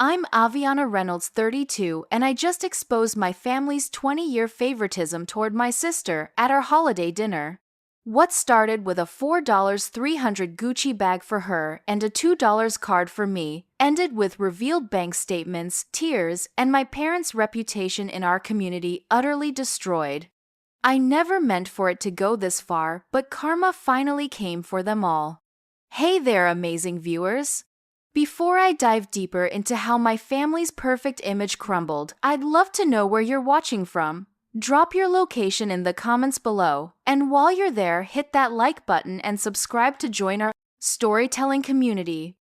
I'm Aviana Reynolds, 32, and I just exposed my family's 20-year favoritism toward my sister at our holiday dinner. What started with a $4.300 Gucci bag for her and a $2 card for me ended with revealed bank statements, tears, and my parents' reputation in our community utterly destroyed. I never meant for it to go this far, but karma finally came for them all. Hey there, amazing viewers! Before I dive deeper into how my family's perfect image crumbled, I'd love to know where you're watching from. Drop your location in the comments below, and while you're there, hit that like button and subscribe to join our storytelling community.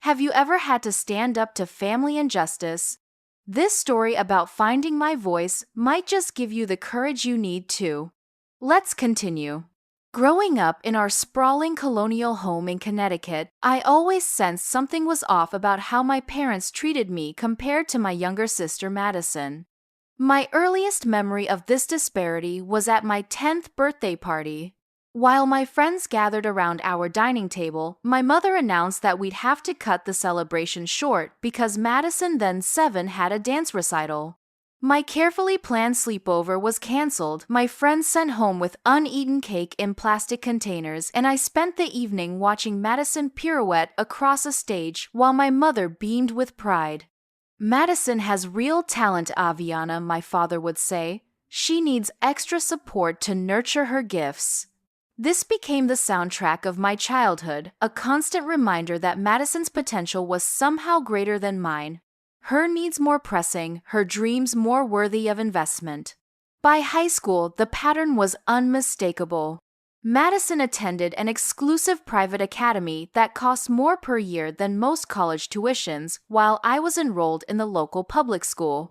Have you ever had to stand up to family injustice? This story about finding my voice might just give you the courage you need to. Let's continue. Growing up in our sprawling colonial home in Connecticut, I always sensed something was off about how my parents treated me compared to my younger sister Madison. My earliest memory of this disparity was at my 10th birthday party. While my friends gathered around our dining table, my mother announced that we'd have to cut the celebration short because Madison, then 7, had a dance recital. My carefully planned sleepover was canceled, my friends sent home with uneaten cake in plastic containers, and I spent the evening watching Madison pirouette across a stage while my mother beamed with pride. Madison has real talent, Aviana, my father would say. She needs extra support to nurture her gifts. This became the soundtrack of my childhood, a constant reminder that Madison's potential was somehow greater than mine. Her needs more pressing, her dreams more worthy of investment. By high school, the pattern was unmistakable. Madison attended an exclusive private academy that cost more per year than most college tuitions, while I was enrolled in the local public school.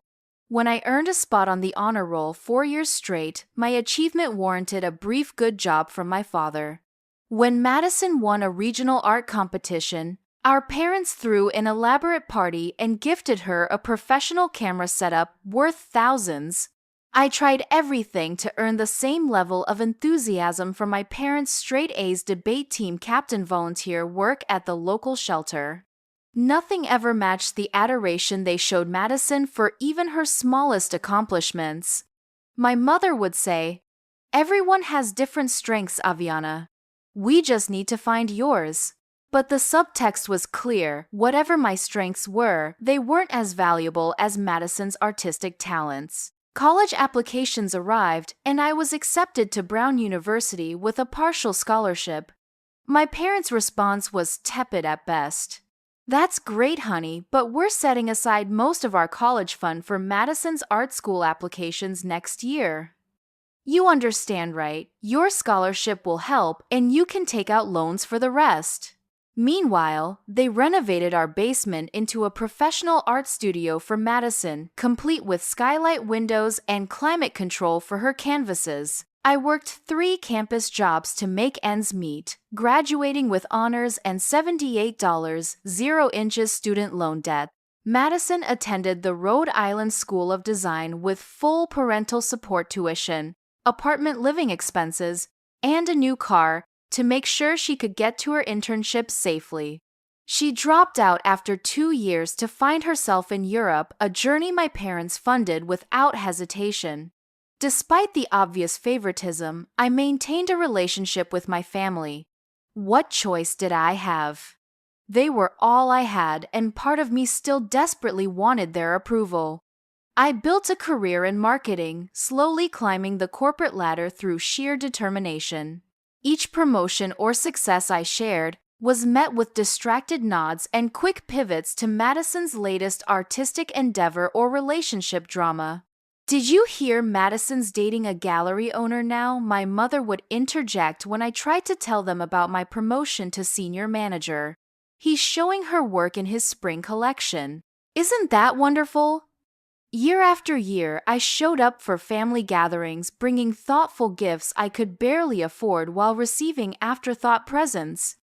When I earned a spot on the honor roll 4 years straight, my achievement warranted a brief good job from my father. When Madison won a regional art competition, our parents threw an elaborate party and gifted her a professional camera setup worth thousands. I tried everything to earn the same level of enthusiasm from my parents' straight A's debate team captain volunteer work at the local shelter. Nothing ever matched the adoration they showed Madison for even her smallest accomplishments. My mother would say, "Everyone has different strengths, Aviana. We just need to find yours." But the subtext was clear. Whatever my strengths were, they weren't as valuable as Madison's artistic talents. College applications arrived, and I was accepted to Brown University with a partial scholarship. My parents' response was tepid at best. "That's great, honey, but we're setting aside most of our college fund for Madison's art school applications next year. You understand, right? Your scholarship will help, and you can take out loans for the rest." Meanwhile, they renovated our basement into a professional art studio for Madison, complete with skylight windows and climate control for her canvases. I worked 3 campus jobs to make ends meet, graduating with honors and $78, 0 inches student loan debt. Madison attended the Rhode Island School of Design with full parental support tuition, apartment living expenses, and a new car, to make sure she could get to her internship safely. She dropped out after 2 years to find herself in Europe, a journey my parents funded without hesitation. Despite the obvious favoritism, I maintained a relationship with my family. What choice did I have? They were all I had, and part of me still desperately wanted their approval. I built a career in marketing, slowly climbing the corporate ladder through sheer determination. Each promotion or success I shared was met with distracted nods and quick pivots to Madison's latest artistic endeavor or relationship drama. "Did you hear Madison's dating a gallery owner now?" my mother would interject when I tried to tell them about my promotion to senior manager. "He's showing her work in his spring collection. Isn't that wonderful?" Year after year, I showed up for family gatherings, bringing thoughtful gifts I could barely afford while receiving afterthought presents.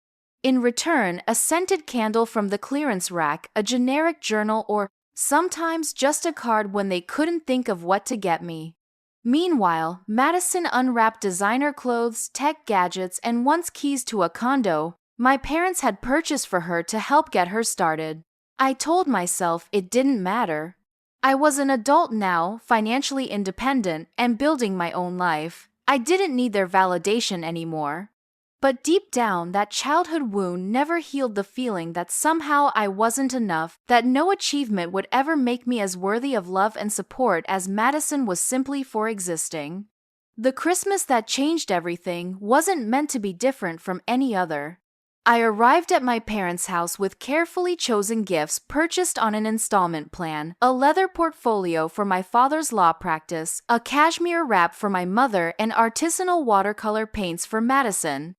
In return, a scented candle from the clearance rack, a generic journal, or sometimes just a card when they couldn't think of what to get me. Meanwhile, Madison unwrapped designer clothes, tech gadgets, and once keys to a condo my parents had purchased for her to help get her started. I told myself it didn't matter. I was an adult now, financially independent, and building my own life. I didn't need their validation anymore. But deep down, that childhood wound never healed the feeling that somehow I wasn't enough, that no achievement would ever make me as worthy of love and support as Madison was simply for existing. The Christmas that changed everything wasn't meant to be different from any other. I arrived at my parents' house with carefully chosen gifts purchased on an installment plan, a leather portfolio for my father's law practice, a cashmere wrap for my mother, and artisanal watercolor paints for Madison.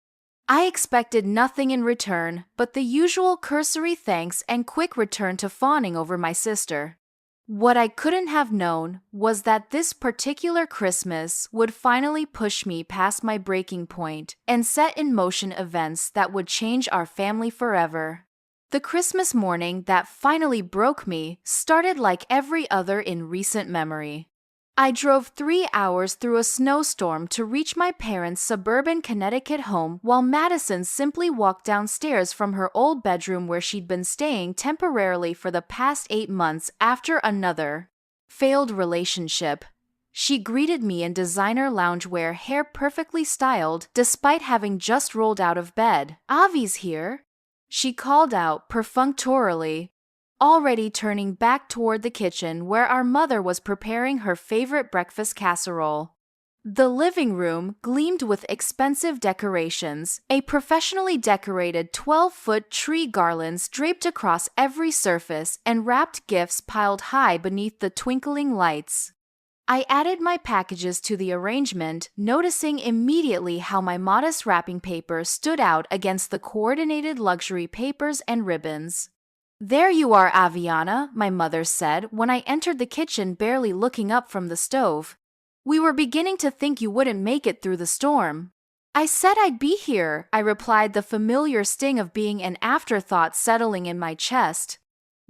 I expected nothing in return but the usual cursory thanks and quick return to fawning over my sister. What I couldn't have known was that this particular Christmas would finally push me past my breaking point and set in motion events that would change our family forever. The Christmas morning that finally broke me started like every other in recent memory. I drove 3 hours through a snowstorm to reach my parents' suburban Connecticut home while Madison simply walked downstairs from her old bedroom where she'd been staying temporarily for the past 8 months after another failed relationship. She greeted me in designer loungewear, hair perfectly styled, despite having just rolled out of bed. "Avi's here," she called out perfunctorily, already turning back toward the kitchen where our mother was preparing her favorite breakfast casserole. The living room gleamed with expensive decorations, a professionally decorated 12-foot tree garlands draped across every surface and wrapped gifts piled high beneath the twinkling lights. I added my packages to the arrangement, noticing immediately how my modest wrapping paper stood out against the coordinated luxury papers and ribbons. "There you are, Aviana," my mother said when I entered the kitchen, barely looking up from the stove. "We were beginning to think you wouldn't make it through the storm." "I said I'd be here," I replied, the familiar sting of being an afterthought settling in my chest.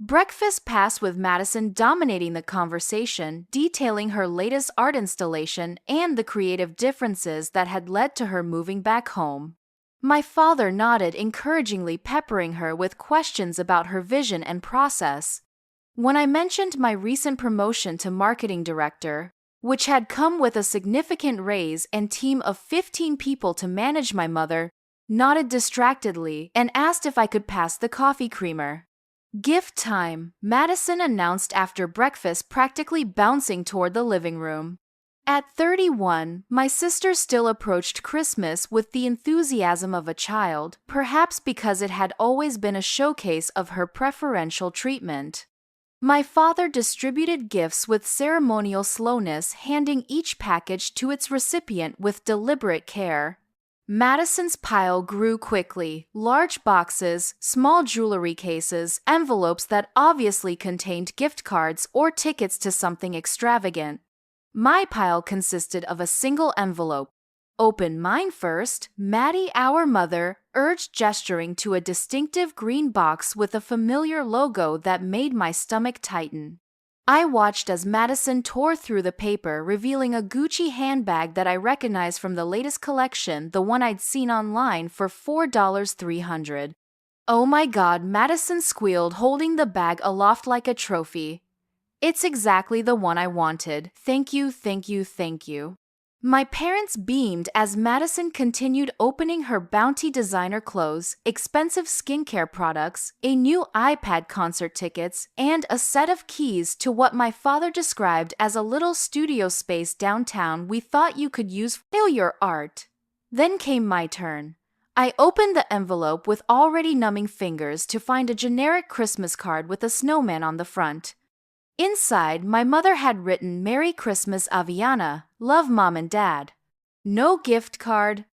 Breakfast passed with Madison dominating the conversation, detailing her latest art installation and the creative differences that had led to her moving back home. My father nodded encouragingly, peppering her with questions about her vision and process. When I mentioned my recent promotion to marketing director, which had come with a significant raise and team of 15 people to manage, my mother nodded distractedly and asked if I could pass the coffee creamer. "Gift time," Madison announced after breakfast, practically bouncing toward the living room. At 31, my sister still approached Christmas with the enthusiasm of a child, perhaps because it had always been a showcase of her preferential treatment. My father distributed gifts with ceremonial slowness, handing each package to its recipient with deliberate care. Madison's pile grew quickly: large boxes, small jewelry cases, envelopes that obviously contained gift cards or tickets to something extravagant. My pile consisted of a single envelope. "Open mine first," Maddie, our mother, urged, gesturing to a distinctive green box with a familiar logo that made my stomach tighten. I watched as Madison tore through the paper, revealing a Gucci handbag that I recognized from the latest collection, the one I'd seen online for $4,300. "Oh my God," Madison squealed, holding the bag aloft like a trophy. "It's exactly the one I wanted. Thank you, thank you, thank you." My parents beamed as Madison continued opening her bounty: designer clothes, expensive skincare products, a new iPad, concert tickets, and a set of keys to what my father described as a little studio space downtown we thought you could use for your art. Then came my turn. I opened the envelope with already numbing fingers to find a generic Christmas card with a snowman on the front. Inside, my mother had written, "Merry Christmas, Aviana. Love, Mom and Dad." No gift card,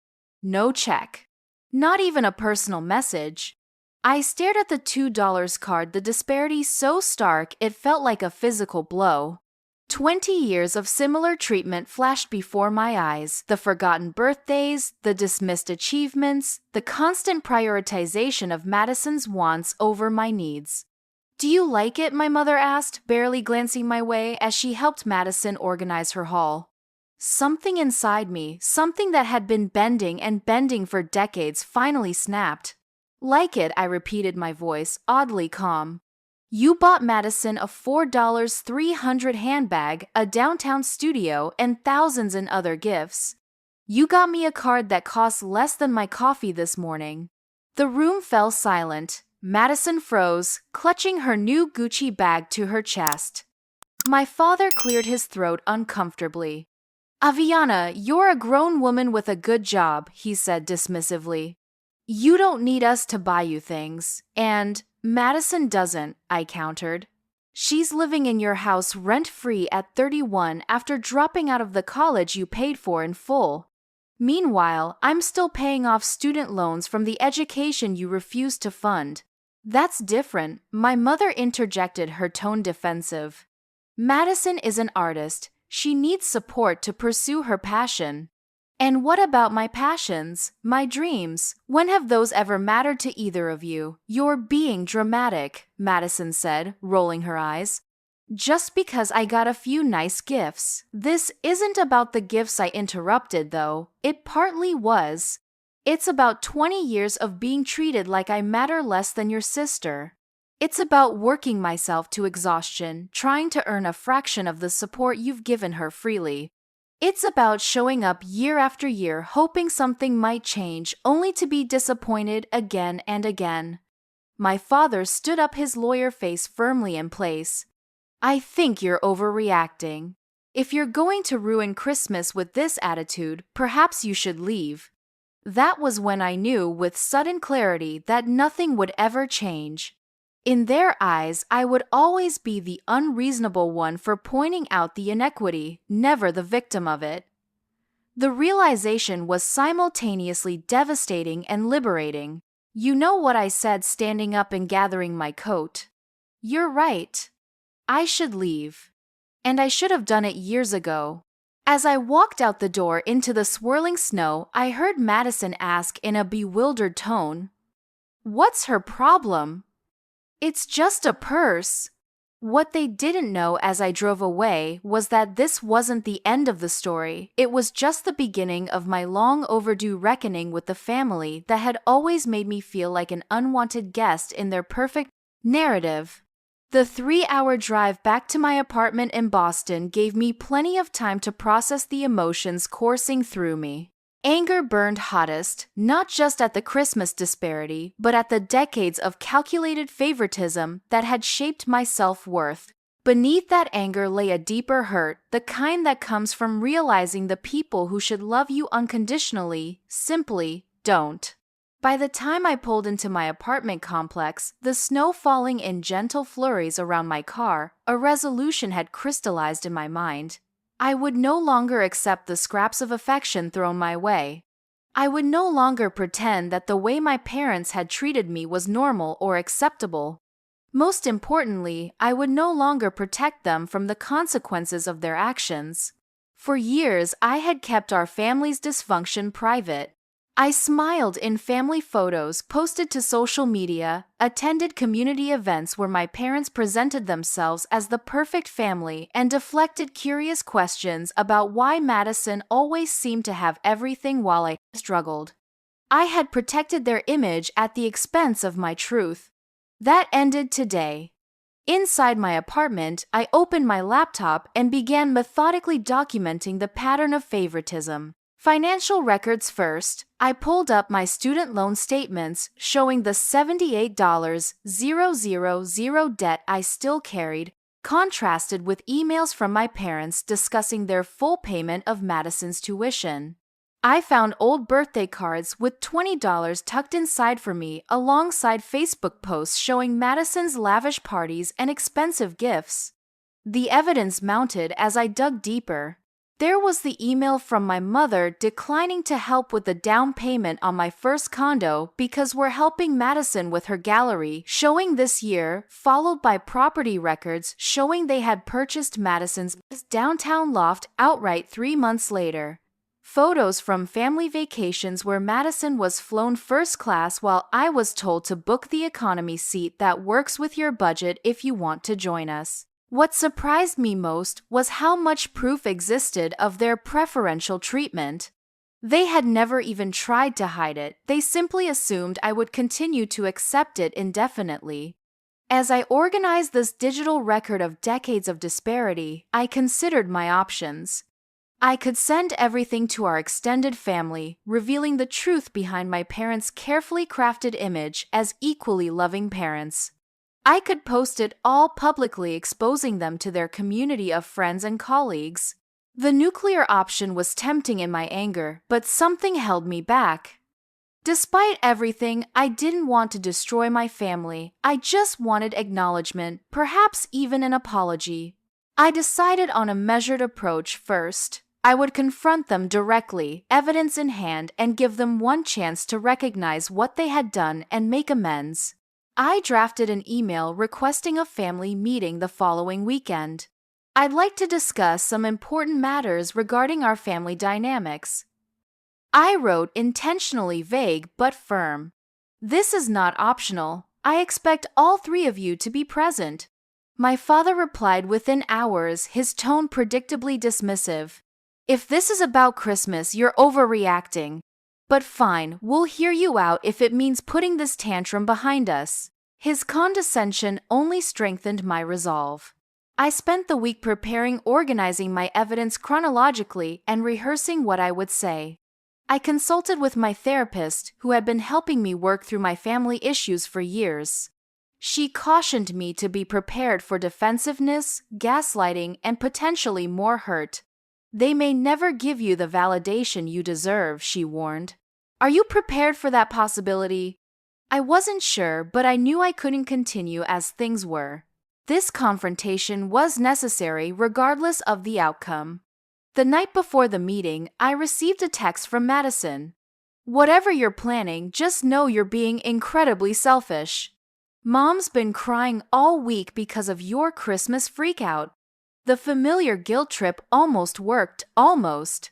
no check, not even a personal message. I stared at the $2 card, the disparity so stark it felt like a physical blow. 20 years of similar treatment flashed before my eyes: the forgotten birthdays, the dismissed achievements, the constant prioritization of Madison's wants over my needs. "Do you like it?" my mother asked, barely glancing my way as she helped Madison organize her haul. Something inside me, something that had been bending and bending for decades, finally snapped. "Like it," I repeated, my voice oddly calm. You bought Madison a $4,300 handbag, a downtown studio, and thousands in other gifts. You got me a card that cost less than my coffee this morning." The room fell silent. Madison froze, clutching her new Gucci bag to her chest. My father cleared his throat uncomfortably. "Aviana, you're a grown woman with a good job," he said dismissively. "You don't need us to buy you things." "And Madison doesn't," I countered. "She's living in your house rent-free at 31 after dropping out of the college you paid for in full. Meanwhile, I'm still paying off student loans from the education you refused to fund." "That's different," my mother interjected, her tone defensive. "Madison is an artist. She needs support to pursue her passion." "And what about my passions, my dreams? When have those ever mattered to either of you?" "You're being dramatic," Madison said, rolling her eyes. "Just because I got a few nice gifts." "This isn't about the gifts," I interrupted, though. "It partly was. It's about 20 years of being treated like I matter less than your sister. It's about working myself to exhaustion, trying to earn a fraction of the support you've given her freely. It's about showing up year after year, hoping something might change, only to be disappointed again and again." My father stood up, his lawyer face firmly in place. "I think you're overreacting. If you're going to ruin Christmas with this attitude, perhaps you should leave." That was when I knew with sudden clarity that nothing would ever change. In their eyes, I would always be the unreasonable one for pointing out the inequity, never the victim of it. The realization was simultaneously devastating and liberating. "You know what I said," standing up and gathering my coat. "You're right. I should leave. And I should have done it years ago." As I walked out the door into the swirling snow, I heard Madison ask in a bewildered tone, "What's her problem?" "It's just a purse." What they didn't know as I drove away was that this wasn't the end of the story. It was just the beginning of my long overdue reckoning with the family that had always made me feel like an unwanted guest in their perfect narrative. The 3-hour drive back to my apartment in Boston gave me plenty of time to process the emotions coursing through me. Anger burned hottest, not just at the Christmas disparity, but at the decades of calculated favoritism that had shaped my self-worth. Beneath that anger lay a deeper hurt, the kind that comes from realizing the people who should love you unconditionally simply don't. By the time I pulled into my apartment complex, the snow falling in gentle flurries around my car, a resolution had crystallized in my mind. I would no longer accept the scraps of affection thrown my way. I would no longer pretend that the way my parents had treated me was normal or acceptable. Most importantly, I would no longer protect them from the consequences of their actions. For years, I had kept our family's dysfunction private. I smiled in family photos posted to social media, attended community events where my parents presented themselves as the perfect family, and deflected curious questions about why Madison always seemed to have everything while I struggled. I had protected their image at the expense of my truth. That ended today. Inside my apartment, I opened my laptop and began methodically documenting the pattern of favoritism. Financial records first, I pulled up my student loan statements showing the $78,000 debt I still carried, contrasted with emails from my parents discussing their full payment of Madison's tuition. I found old birthday cards with $20 tucked inside for me alongside Facebook posts showing Madison's lavish parties and expensive gifts. The evidence mounted as I dug deeper. There was the email from my mother declining to help with the down payment on my first condo because we're helping Madison with her gallery showing this year, followed by property records showing they had purchased Madison's downtown loft outright 3 months later. Photos from family vacations where Madison was flown first class while I was told to book the economy seat that works with your budget if you want to join us. What surprised me most was how much proof existed of their preferential treatment. They had never even tried to hide it, they simply assumed I would continue to accept it indefinitely. As I organized this digital record of decades of disparity, I considered my options. I could send everything to our extended family, revealing the truth behind my parents' carefully crafted image as equally loving parents. I could post it all publicly, exposing them to their community of friends and colleagues. The nuclear option was tempting in my anger, but something held me back. Despite everything, I didn't want to destroy my family. I just wanted acknowledgement, perhaps even an apology. I decided on a measured approach first. I would confront them directly, evidence in hand, and give them one chance to recognize what they had done and make amends. I drafted an email requesting a family meeting the following weekend. I'd like to discuss some important matters regarding our family dynamics. I wrote intentionally vague but firm. This is not optional. I expect all three of you to be present. My father replied within hours, his tone predictably dismissive. If this is about Christmas, you're overreacting. But fine, we'll hear you out if it means putting this tantrum behind us. His condescension only strengthened my resolve. I spent the week preparing, organizing my evidence chronologically, and rehearsing what I would say. I consulted with my therapist, who had been helping me work through my family issues for years. She cautioned me to be prepared for defensiveness, gaslighting, and potentially more hurt. They may never give you the validation you deserve, she warned. Are you prepared for that possibility? I wasn't sure, but I knew I couldn't continue as things were. This confrontation was necessary regardless of the outcome. The night before the meeting, I received a text from Madison. Whatever you're planning, just know you're being incredibly selfish. Mom's been crying all week because of your Christmas freakout. The familiar guilt trip almost worked, almost.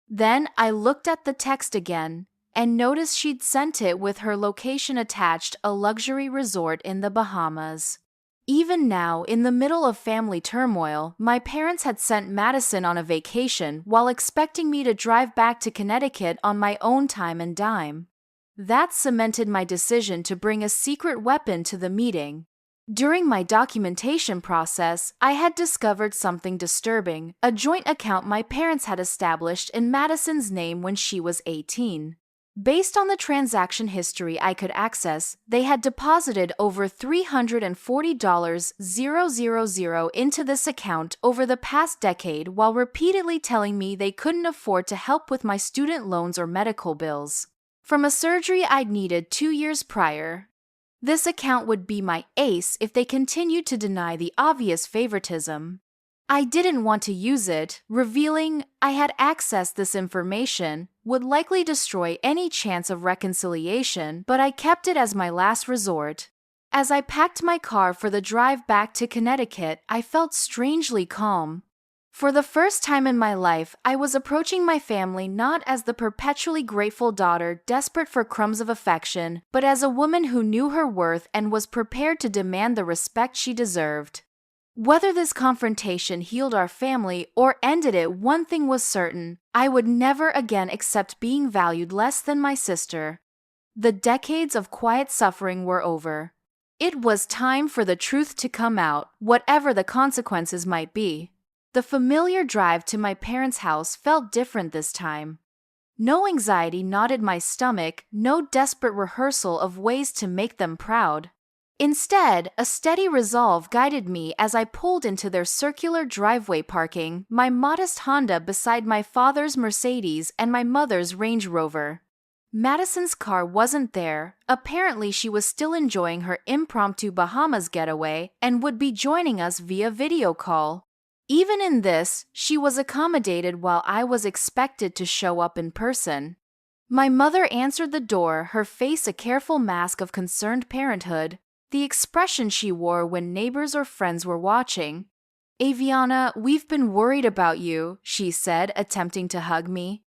Then I looked at the text again and noticed she'd sent it with her location attached, a luxury resort in the Bahamas. Even now, in the middle of family turmoil, my parents had sent Madison on a vacation while expecting me to drive back to Connecticut on my own time and dime. That cemented my decision to bring a secret weapon to the meeting. During my documentation process, I had discovered something disturbing, a joint account my parents had established in Madison's name when she was 18. Based on the transaction history I could access, they had deposited over $340,000 into this account over the past decade while repeatedly telling me they couldn't afford to help with my student loans or medical bills. From a surgery I'd needed 2 years prior. This account would be my ace if they continued to deny the obvious favoritism. I didn't want to use it. Revealing I had accessed this information would likely destroy any chance of reconciliation, but I kept it as my last resort. As I packed my car for the drive back to Connecticut, I felt strangely calm. For the first time in my life, I was approaching my family not as the perpetually grateful daughter desperate for crumbs of affection, but as a woman who knew her worth and was prepared to demand the respect she deserved. Whether this confrontation healed our family or ended it, one thing was certain: I would never again accept being valued less than my sister. The decades of quiet suffering were over. It was time for the truth to come out, whatever the consequences might be. The familiar drive to my parents' house felt different this time. No anxiety knotted my stomach, no desperate rehearsal of ways to make them proud. Instead, a steady resolve guided me as I pulled into their circular driveway, parking my modest Honda beside my father's Mercedes and my mother's Range Rover. Madison's car wasn't there. Apparently, she was still enjoying her impromptu Bahamas getaway and would be joining us via video call. Even in this, she was accommodated while I was expected to show up in person. My mother answered the door, her face a careful mask of concerned parenthood, the expression she wore when neighbors or friends were watching. "Aviana, we've been worried about you," she said, attempting to hug me.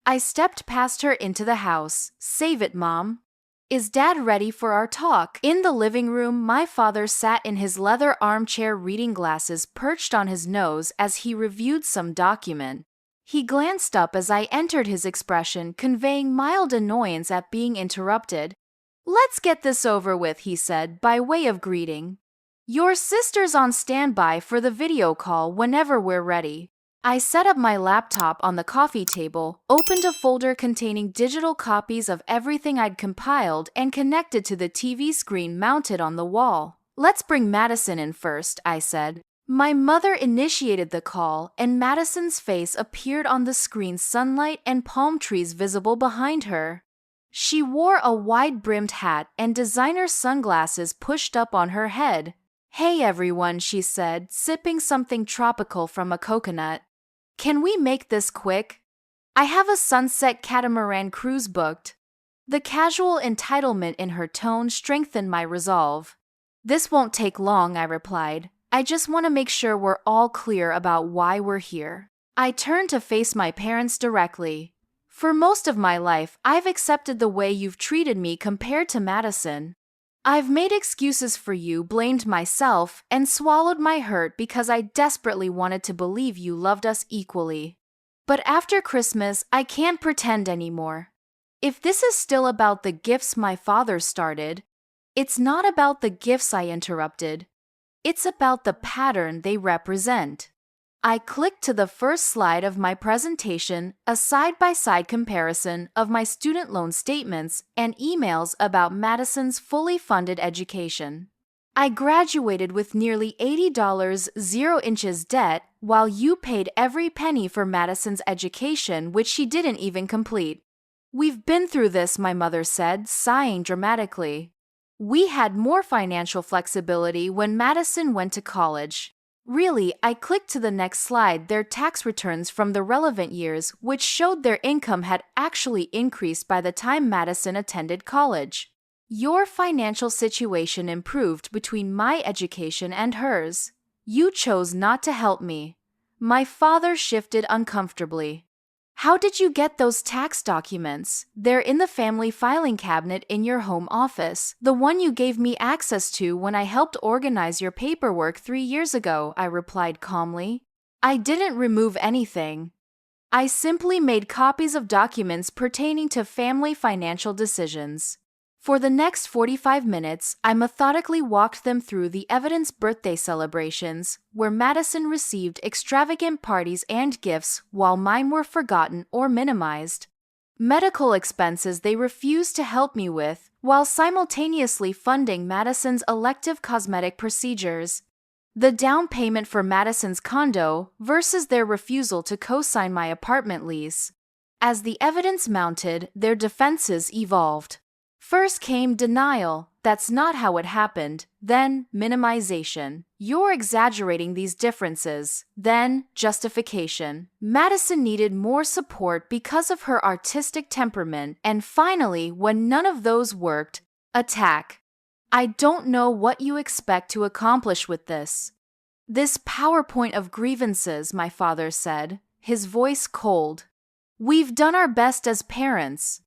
I stepped past her into the house. "Save it, Mom." "Is Dad ready for our talk?" In the living room, my father sat in his leather armchair, reading glasses perched on his nose as he reviewed some document. He glanced up as I entered, his expression conveying mild annoyance at being interrupted. "Let's get this over with," he said, by way of greeting. Your sister's on standby for the video call whenever we're ready. I set up my laptop on the coffee table, opened a folder containing digital copies of everything I'd compiled, and connected to the TV screen mounted on the wall. Let's bring Madison in first, I said. My mother initiated the call, and Madison's face appeared on the screen, sunlight and palm trees visible behind her. She wore a wide-brimmed hat and designer sunglasses pushed up on her head. Hey everyone, she said, sipping something tropical from a coconut. Can we make this quick? I have a sunset catamaran cruise booked. The casual entitlement in her tone strengthened my resolve. This won't take long, I replied. I just want to make sure we're all clear about why we're here. I turned to face my parents directly. For most of my life, I've accepted the way you've treated me compared to Madison. I've made excuses for you, blamed myself, and swallowed my hurt because I desperately wanted to believe you loved us equally. But after Christmas, I can't pretend anymore. If this is still about the gifts my father started, it's not about the gifts I interrupted. It's about the pattern they represent. I clicked to the first slide of my presentation, a side-by-side comparison of my student loan statements and emails about Madison's fully funded education. I graduated with nearly $80 0 debt, while you paid every penny for Madison's education, which she didn't even complete. We've been through this, my mother said, sighing dramatically. We had more financial flexibility when Madison went to college. Really, I clicked to the next slide, their tax returns from the relevant years, which showed their income had actually increased by the time Madison attended college. Your financial situation improved between my education and hers. You chose not to help me. My father shifted uncomfortably. How did you get those tax documents? They're in the family filing cabinet in your home office, the one you gave me access to when I helped organize your paperwork 3 years ago, I replied calmly. I didn't remove anything. I simply made copies of documents pertaining to family financial decisions. For the next 45 minutes, I methodically walked them through the evidence birthday celebrations, where Madison received extravagant parties and gifts while mine were forgotten or minimized. Medical expenses they refused to help me with, while simultaneously funding Madison's elective cosmetic procedures. The down payment for Madison's condo versus their refusal to co-sign my apartment lease. As the evidence mounted, their defenses evolved. First came denial, that's not how it happened, then minimization. You're exaggerating these differences, then justification. Madison needed more support because of her artistic temperament, and finally, when none of those worked, attack. I don't know what you expect to accomplish with this. This PowerPoint of grievances, my father said, his voice cold. We've done our best as parents.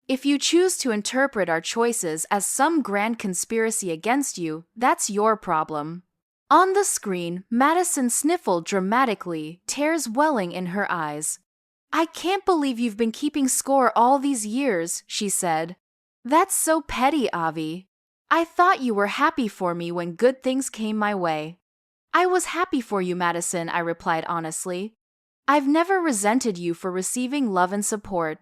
If you choose to interpret our choices as some grand conspiracy against you, that's your problem. On the screen, Madison sniffled dramatically, tears welling in her eyes. I can't believe you've been keeping score all these years, she said. That's so petty, Avi. I thought you were happy for me when good things came my way. I was happy for you, Madison, I replied honestly. I've never resented you for receiving love and support.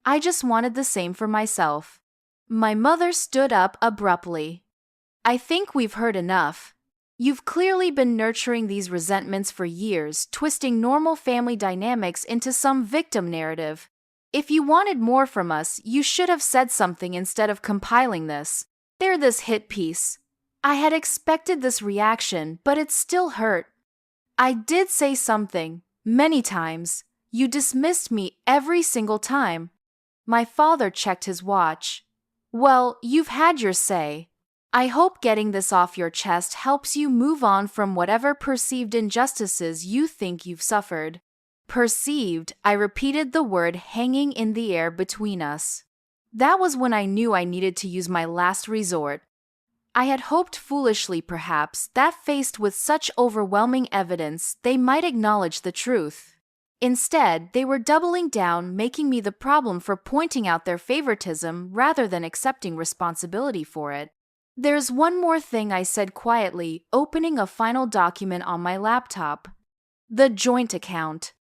I just wanted the same for myself. My mother stood up abruptly. I think we've heard enough. You've clearly been nurturing these resentments for years, twisting normal family dynamics into some victim narrative. If you wanted more from us, you should have said something instead of compiling this. They're this hit piece. I had expected this reaction, but it still hurt. I did say something, many times. You dismissed me every single time. My father checked his watch. Well, you've had your say. I hope getting this off your chest helps you move on from whatever perceived injustices you think you've suffered. Perceived, I repeated the word hanging in the air between us. That was when I knew I needed to use my last resort. I had hoped foolishly, perhaps, that faced with such overwhelming evidence, they might acknowledge the truth. Instead, they were doubling down, making me the problem for pointing out their favoritism rather than accepting responsibility for it. There's one more thing, I said quietly, opening a final document on my laptop. The joint account.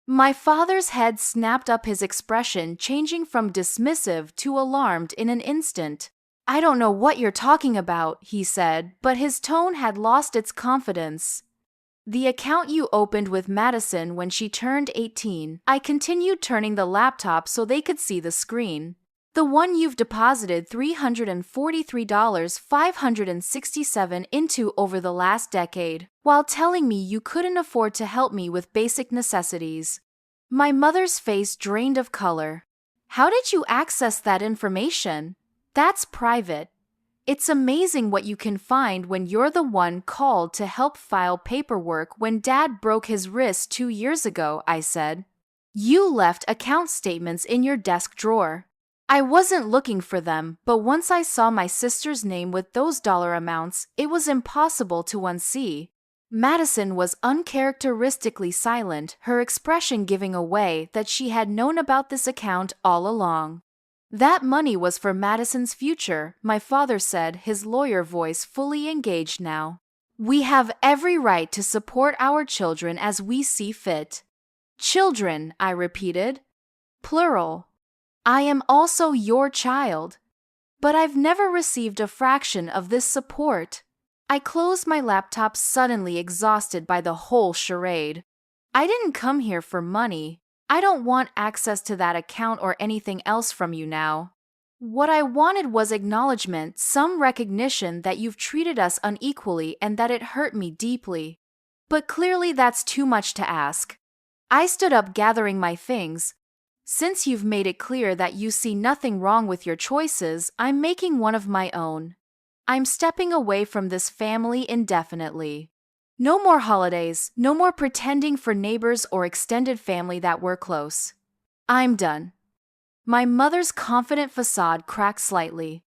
My father's head snapped up, his expression changing from dismissive to alarmed in an instant. I don't know what you're talking about, he said, but his tone had lost its confidence. The account you opened with Madison when she turned 18. I continued, turning the laptop so they could see the screen. The one you've deposited $343,567 into over the last decade, while telling me you couldn't afford to help me with basic necessities. My mother's face drained of color. How did you access that information? That's private. It's amazing what you can find when you're the one called to help file paperwork when Dad broke his wrist 2 years ago, I said. You left account statements in your desk drawer. I wasn't looking for them, but once I saw my sister's name with those dollar amounts, it was impossible to unsee. Madison was uncharacteristically silent, her expression giving away that she had known about this account all along. That money was for Madison's future, my father said, his lawyer voice fully engaged now. We have every right to support our children as we see fit. Children, I repeated. Plural. I am also your child. But I've never received a fraction of this support. I closed my laptop, suddenly exhausted by the whole charade. I didn't come here for money. I don't want access to that account or anything else from you now. What I wanted was acknowledgement, some recognition that you've treated us unequally and that it hurt me deeply. But clearly that's too much to ask. I stood up, gathering my things. Since you've made it clear that you see nothing wrong with your choices, I'm making one of my own. I'm stepping away from this family indefinitely. No more holidays, no more pretending for neighbors or extended family that we're close. I'm done. My mother's confident facade cracked slightly.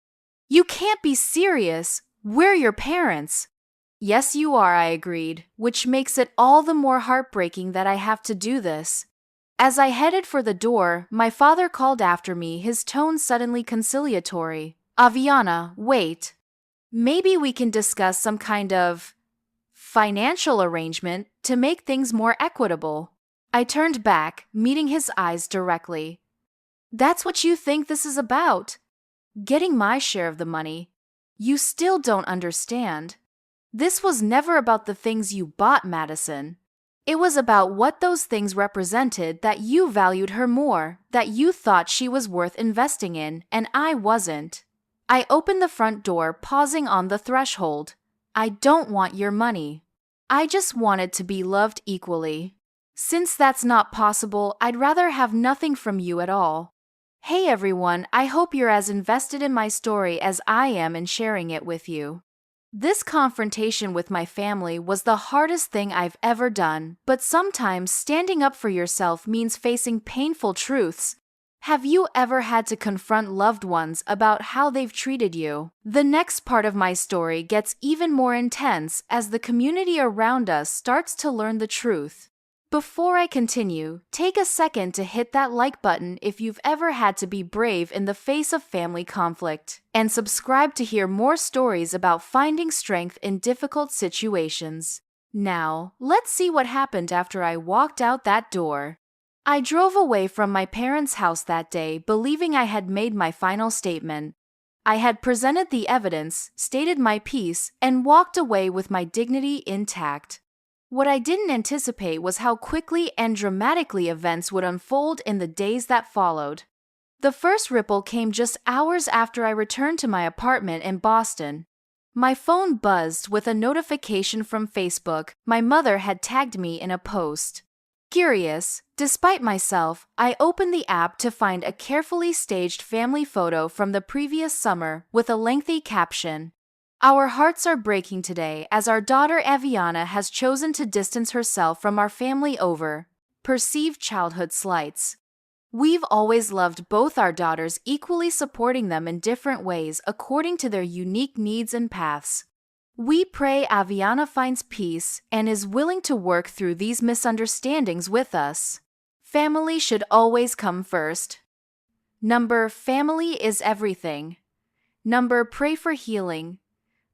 You can't be serious. We're your parents. Yes, you are, I agreed, which makes it all the more heartbreaking that I have to do this. As I headed for the door, my father called after me, his tone suddenly conciliatory. Aviana, wait. Maybe we can discuss some kind of financial arrangement to make things more equitable. I turned back, meeting his eyes directly. That's what you think this is about? Getting my share of the money. You still don't understand. This was never about the things you bought, Madison. It was about what those things represented, that you valued her more, that you thought she was worth investing in, and I wasn't. I opened the front door, pausing on the threshold. I don't want your money. I just wanted to be loved equally. Since that's not possible, I'd rather have nothing from you at all. Hey everyone, I hope you're as invested in my story as I am in sharing it with you. This confrontation with my family was the hardest thing I've ever done, but sometimes standing up for yourself means facing painful truths. Have you ever had to confront loved ones about how they've treated you? The next part of my story gets even more intense as the community around us starts to learn the truth. Before I continue, take a second to hit that like button if you've ever had to be brave in the face of family conflict, and subscribe to hear more stories about finding strength in difficult situations. Now, let's see what happened after I walked out that door. I drove away from my parents' house that day, believing I had made my final statement. I had presented the evidence, stated my piece, and walked away with my dignity intact. What I didn't anticipate was how quickly and dramatically events would unfold in the days that followed. The first ripple came just hours after I returned to my apartment in Boston. My phone buzzed with a notification from Facebook. My mother had tagged me in a post. Curious, despite myself, I opened the app to find a carefully staged family photo from the previous summer with a lengthy caption. Our hearts are breaking today as our daughter Aviana has chosen to distance herself from our family over perceived childhood slights. We've always loved both our daughters, equally supporting them in different ways according to their unique needs and paths. We pray Aviana finds peace and is willing to work through these misunderstandings with us. Family should always come first. Number, family is everything. Number, pray for healing.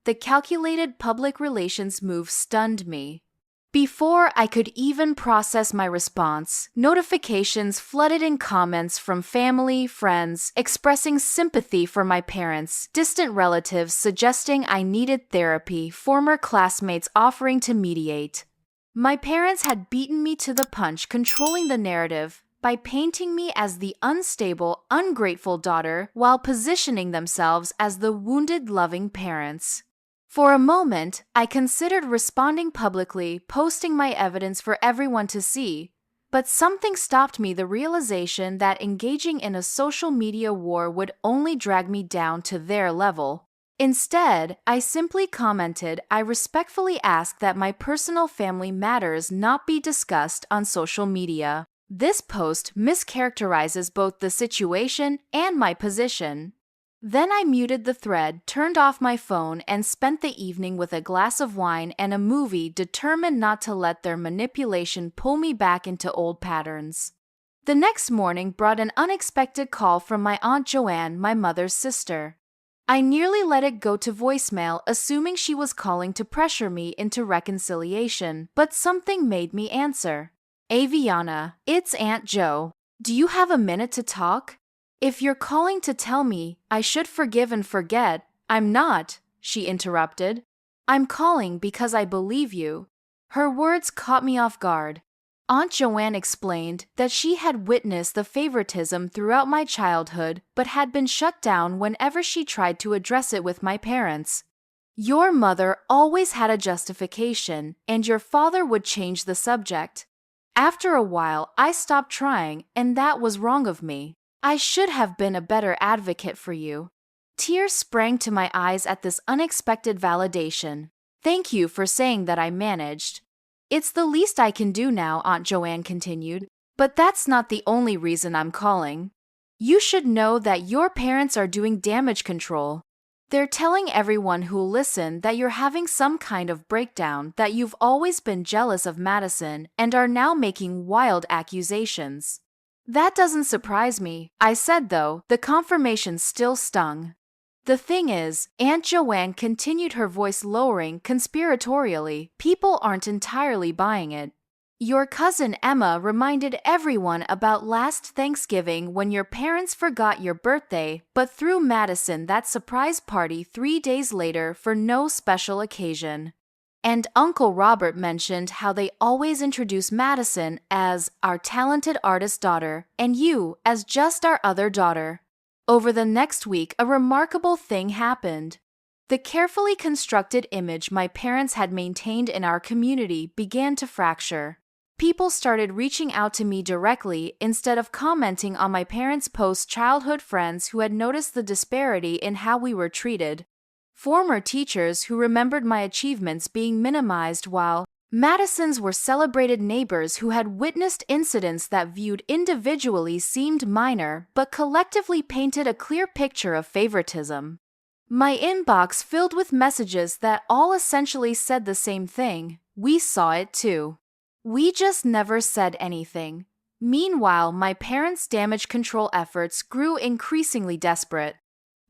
The calculated public relations move stunned me. Before I could even process my response, notifications flooded in comments from family, friends, expressing sympathy for my parents, distant relatives suggesting I needed therapy, former classmates offering to mediate. My parents had beaten me to the punch, controlling the narrative by painting me as the unstable, ungrateful daughter while positioning themselves as the wounded, loving parents. For a moment, I considered responding publicly, posting my evidence for everyone to see, but something stopped me, the realization that engaging in a social media war would only drag me down to their level. Instead, I simply commented, "I respectfully ask that my personal family matters not be discussed on social media." This post mischaracterizes both the situation and my position. Then I muted the thread, turned off my phone, and spent the evening with a glass of wine and a movie, determined not to let their manipulation pull me back into old patterns. The next morning brought an unexpected call from my Aunt Joanne, my mother's sister. I nearly let it go to voicemail, assuming she was calling to pressure me into reconciliation, but something made me answer. "Aviana, it's Aunt Jo. Do you have a minute to talk? If you're calling to tell me I should forgive and forget, I'm not," she interrupted. "I'm calling because I believe you." Her words caught me off guard. Aunt Joanne explained that she had witnessed the favoritism throughout my childhood but had been shut down whenever she tried to address it with my parents. "Your mother always had a justification, and your father would change the subject. After a while, I stopped trying, and that was wrong of me. I should have been a better advocate for you." Tears sprang to my eyes at this unexpected validation. "Thank you for saying that I managed." "It's the least I can do now," Aunt Joanne continued. "But that's not the only reason I'm calling. You should know that your parents are doing damage control. They're telling everyone who'll listen that you're having some kind of breakdown, that you've always been jealous of Madison, and are now making wild accusations." "That doesn't surprise me," I said, though the confirmation still stung. "The thing is," Aunt Joanne continued, her voice lowering conspiratorially, "people aren't entirely buying it. Your cousin Emma reminded everyone about last Thanksgiving when your parents forgot your birthday, but threw Madison that surprise party 3 days later for no special occasion. And Uncle Robert mentioned how they always introduce Madison as our talented artist daughter and you as just our other daughter." Over the next week, a remarkable thing happened. The carefully constructed image my parents had maintained in our community began to fracture. People started reaching out to me directly instead of commenting on my parents' posts. Childhood friends who had noticed the disparity in how we were treated. Former teachers who remembered my achievements being minimized while Madison's were celebrated. Neighbors who had witnessed incidents that viewed individually seemed minor but collectively painted a clear picture of favoritism. My inbox filled with messages that all essentially said the same thing: "We saw it too. We just never said anything." Meanwhile, my parents' damage control efforts grew increasingly desperate.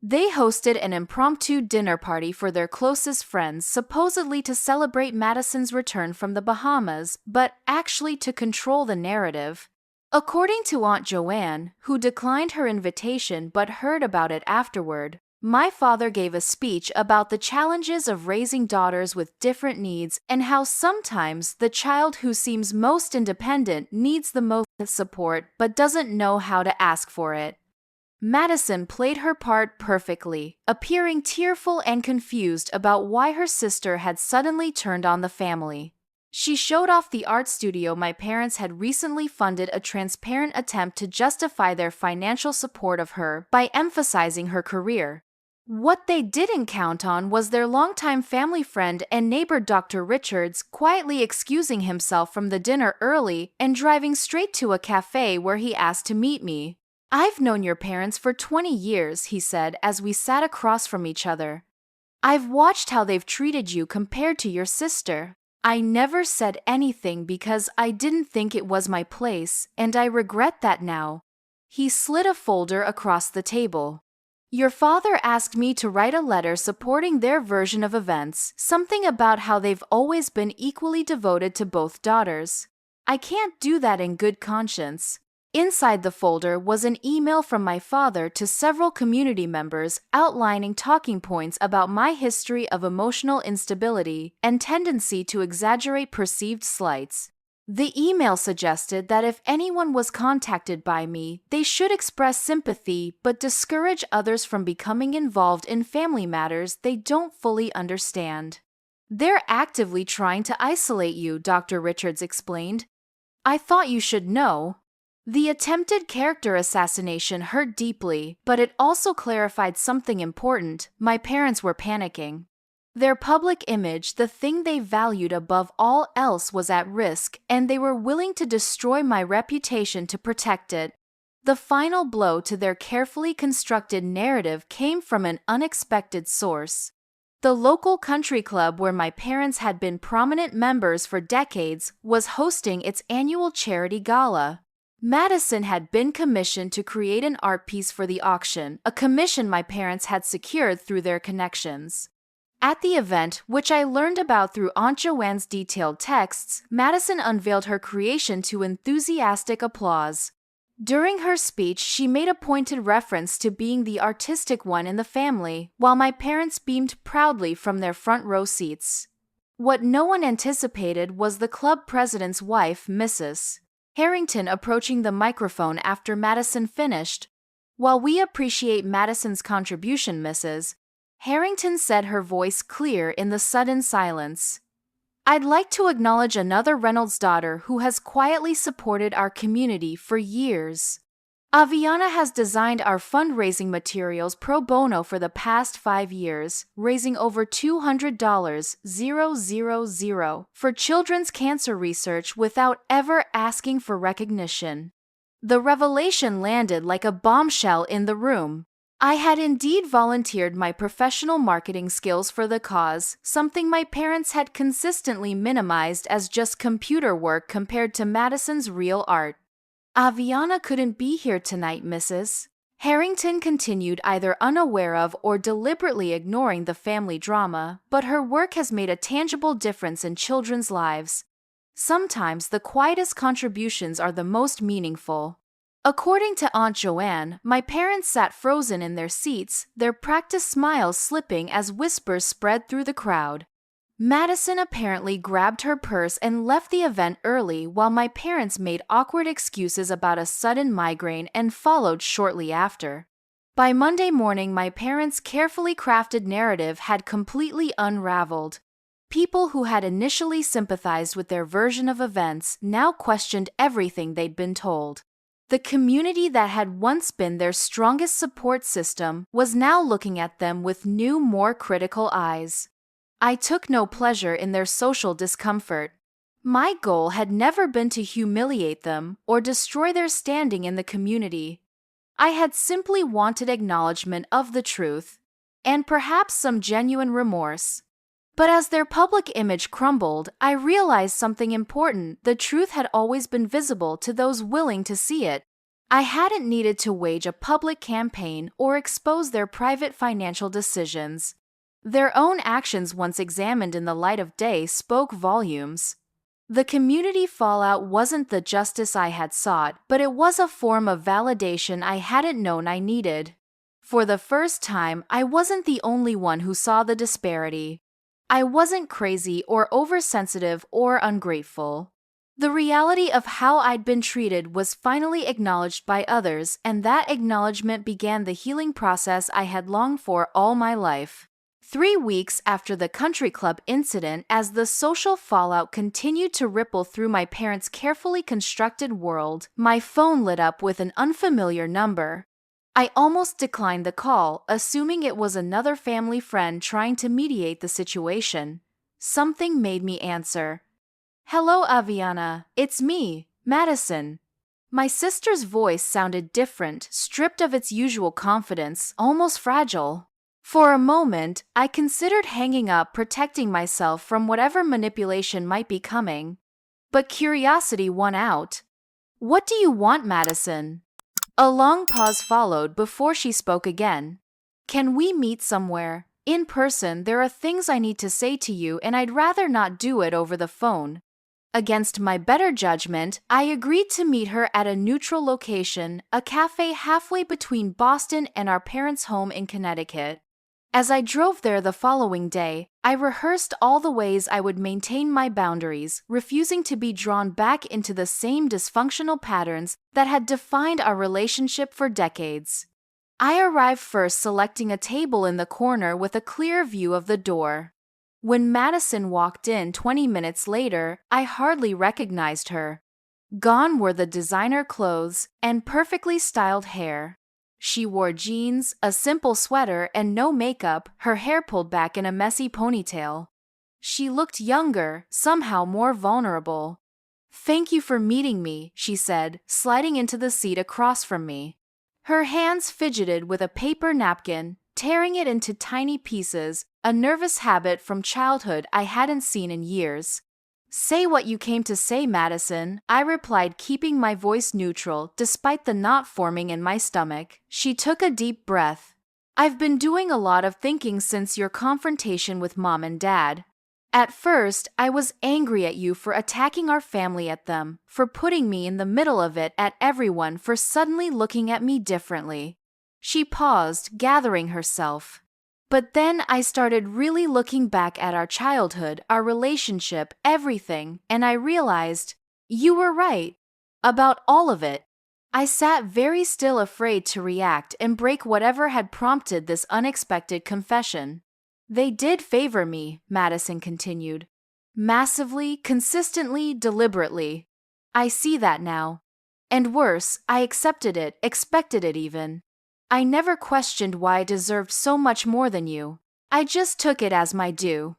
They hosted an impromptu dinner party for their closest friends, supposedly to celebrate Madison's return from the Bahamas, but actually to control the narrative. According to Aunt Joanne, who declined her invitation but heard about it afterward, my father gave a speech about the challenges of raising daughters with different needs and how sometimes the child who seems most independent needs the most support but doesn't know how to ask for it. Madison played her part perfectly, appearing tearful and confused about why her sister had suddenly turned on the family. She showed off the art studio my parents had recently funded, a transparent attempt to justify their financial support of her by emphasizing her career. What they didn't count on was their longtime family friend and neighbor Dr. Richards quietly excusing himself from the dinner early and driving straight to a cafe where he asked to meet me. "I've known your parents for 20 years, he said as we sat across from each other. "I've watched how they've treated you compared to your sister. I never said anything because I didn't think it was my place, and I regret that now." He slid a folder across the table. Your father asked me to write a letter supporting their version of events, something about how they've always been equally devoted to both daughters. I can't do that in good conscience. Inside the folder was an email from my father to several community members outlining talking points about my history of emotional instability and tendency to exaggerate perceived slights. The email suggested that if anyone was contacted by me, they should express sympathy but discourage others from becoming involved in family matters they don't fully understand. They're actively trying to isolate you, Dr. Richards explained. I thought you should know. The attempted character assassination hurt deeply, but it also clarified something important. My parents were panicking. Their public image, the thing they valued above all else, was at risk, and they were willing to destroy my reputation to protect it. The final blow to their carefully constructed narrative came from an unexpected source. The local country club where my parents had been prominent members for decades was hosting its annual charity gala. Madison had been commissioned to create an art piece for the auction, a commission my parents had secured through their connections. At the event, which I learned about through Aunt Joanne's detailed texts, Madison unveiled her creation to enthusiastic applause. During her speech, she made a pointed reference to being the artistic one in the family, while my parents beamed proudly from their front row seats. What no one anticipated was the club president's wife, Mrs. Harrington, approaching the microphone after Madison finished. While we appreciate Madison's contribution, Mrs. Harrington said, her voice clear in the sudden silence. I'd like to acknowledge another Reynolds daughter who has quietly supported our community for years. Aviana has designed our fundraising materials pro bono for the past 5 years, raising over $200,000 for children's cancer research without ever asking for recognition. The revelation landed like a bombshell in the room. I had indeed volunteered my professional marketing skills for the cause, something my parents had consistently minimized as just computer work compared to Madison's real art. Aviana couldn't be here tonight, Mrs. Harrington continued, either unaware of or deliberately ignoring the family drama, but her work has made a tangible difference in children's lives. Sometimes the quietest contributions are the most meaningful. According to Aunt Joanne, my parents sat frozen in their seats, their practiced smiles slipping as whispers spread through the crowd. Madison apparently grabbed her purse and left the event early, while my parents made awkward excuses about a sudden migraine and followed shortly after. By Monday morning, my parents' carefully crafted narrative had completely unraveled. People who had initially sympathized with their version of events now questioned everything they'd been told. The community that had once been their strongest support system was now looking at them with new, more critical eyes. I took no pleasure in their social discomfort. My goal had never been to humiliate them or destroy their standing in the community. I had simply wanted acknowledgement of the truth, and perhaps some genuine remorse. But as their public image crumbled, I realized something important. The truth had always been visible to those willing to see it. I hadn't needed to wage a public campaign or expose their private financial decisions. Their own actions, once examined in the light of day, spoke volumes. The community fallout wasn't the justice I had sought, but it was a form of validation I hadn't known I needed. For the first time, I wasn't the only one who saw the disparity. I wasn't crazy or oversensitive or ungrateful. The reality of how I'd been treated was finally acknowledged by others, and that acknowledgement began the healing process I had longed for all my life. 3 weeks after the country club incident, as the social fallout continued to ripple through my parents' carefully constructed world, my phone lit up with an unfamiliar number. I almost declined the call, assuming it was another family friend trying to mediate the situation. Something made me answer. "Hello, Aviana. It's me, Madison." My sister's voice sounded different, stripped of its usual confidence, almost fragile. For a moment, I considered hanging up, protecting myself from whatever manipulation might be coming. But curiosity won out. "What do you want, Madison?" A long pause followed before she spoke again. Can we meet somewhere? In person, there are things I need to say to you, and I'd rather not do it over the phone. Against my better judgment, I agreed to meet her at a neutral location, a cafe halfway between Boston and our parents' home in Connecticut. As I drove there the following day, I rehearsed all the ways I would maintain my boundaries, refusing to be drawn back into the same dysfunctional patterns that had defined our relationship for decades. I arrived first, selecting a table in the corner with a clear view of the door. When Madison walked in 20 minutes later, I hardly recognized her. Gone were the designer clothes and perfectly styled hair. She wore jeans, a simple sweater, and no makeup, her hair pulled back in a messy ponytail. She looked younger, somehow more vulnerable. "Thank you for meeting me," she said, sliding into the seat across from me. Her hands fidgeted with a paper napkin, tearing it into tiny pieces, a nervous habit from childhood I hadn't seen in years. "Say what you came to say, Madison," I replied, keeping my voice neutral despite the knot forming in my stomach. She took a deep breath. "I've been doing a lot of thinking since your confrontation with Mom and Dad. At first, I was angry at you for attacking our family, at them, for putting me in the middle of it, at everyone for suddenly looking at me differently." She paused, gathering herself. "But then I started really looking back at our childhood, our relationship, everything, and I realized you were right. About all of it." I sat very still, afraid to react and break whatever had prompted this unexpected confession. "They did favor me," Madison continued. "Massively, consistently, deliberately. I see that now. And worse, I accepted it, expected it even. I never questioned why I deserved so much more than you. I just took it as my due."